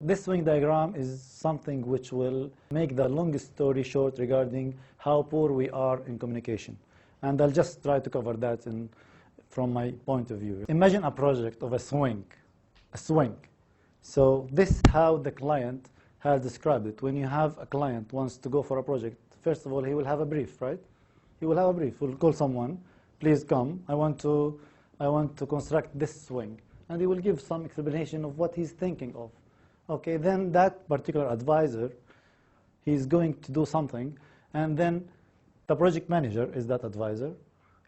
this swing diagram is something which will make the longest story short regarding how poor we are in communication. And I'll just try to cover that from my point of view. Imagine a project of a swing. So this is how the client has described it. When you have a client wants to go for a project, first of all, he will have a brief, right? He will have a brief. He'll call someone, please come, I want to construct this swing. And he will give some explanation of what he's thinking of. Okay, then that particular advisor, he's going to do something, and then the project manager is that advisor.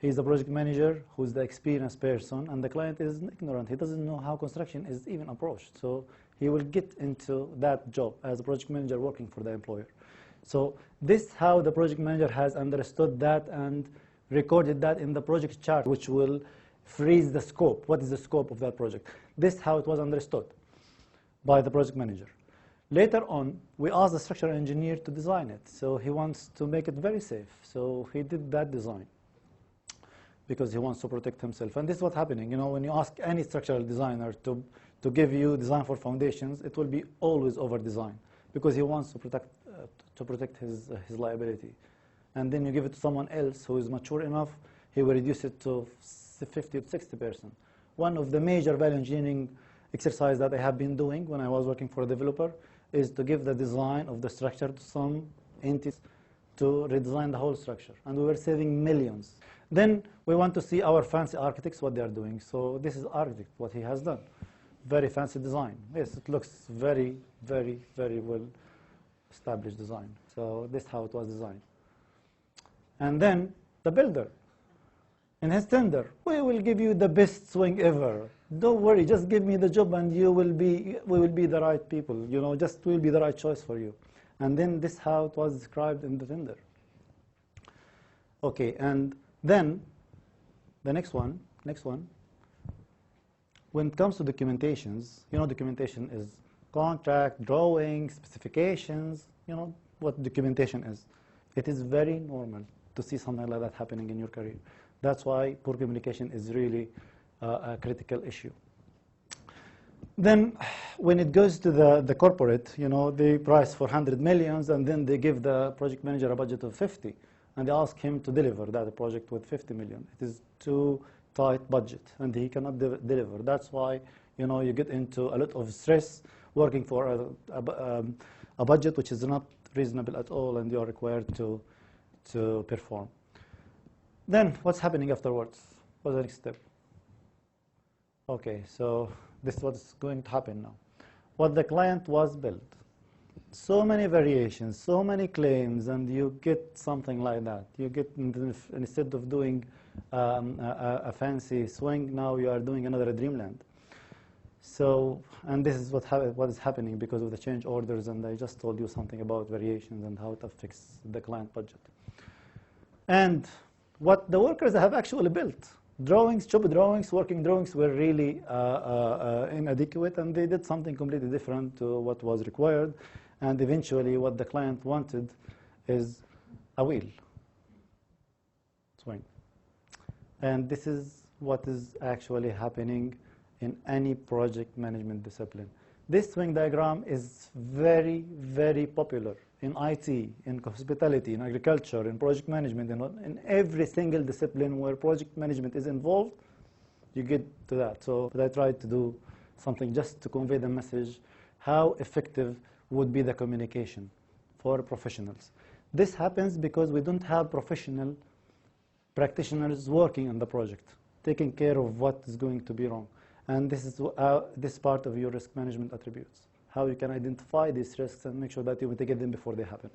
He's the project manager who's the experienced person, and the client is ignorant. He doesn't know how construction is even approached. So he will get into that job as a project manager working for the employer. So this is how the project manager has understood that and recorded that in the project chart, which will freeze the scope. What is the scope of that project? This is how it was understood by the project manager. Later on, we asked the structural engineer to design it. So he wants to make it very safe. So he did that design because he wants to protect himself. And this is what's happening. You know, when you ask any structural designer to give you design for foundations, it will be always over design because he wants to protect his liability. And then you give it to someone else who is mature enough, he will reduce it to 50 to 60%. One of the major value engineering exercise that I have been doing when I was working for a developer is to give the design of the structure to some entities to redesign the whole structure. And we were saving millions. Then we want to see our fancy architects, what they are doing. So this is architect, what he has done. Very fancy design. Yes, it looks very, very, very well established design. So this is how it was designed. And then the builder. In his tender, we will give you the best swing ever. Don't worry, just give me the job and we will be the right people. You know, just will be the right choice for you. And then this is how it was described in the tender. Okay, and then the next one. When it comes to documentations, you know, documentation is contract, drawings, specifications. You know what documentation is. It is very normal to see something like that happening in your career. That's why poor communication is really a critical issue. Then when it goes to the corporate, you know, they price for 100 millions and then they give the project manager a budget of 50 and they ask him to deliver that project with 50 million. It is too tight budget and he cannot deliver. That's why, you know, you get into a lot of stress working for a budget which is not reasonable at all and you are required to perform. Then what's happening afterwards? What's the next step? Okay, so this is what's going to happen now. What the client was built. So many variations, so many claims, and you get something like that. You get, instead of doing a fancy swing, now you are doing another dreamland. So, and this is what is happening because of the change orders, and I just told you something about variations and how it affects the client budget. And what the workers have actually built, drawings, job drawings, working drawings were really inadequate, and they did something completely different to what was required. And eventually what the client wanted is a wheel swing. And this is what is actually happening in any project management discipline. This swing diagram is very, very popular in IT, in hospitality, in agriculture, in project management, in every single discipline where project management is involved, you get to that. So I tried to do something just to convey the message, how effective would be the communication for professionals. This happens because we don't have professional practitioners working on the project, taking care of what is going to be wrong. And this is this part of your risk management attributes, how you can identify these risks and make sure that you mitigate them before they happen.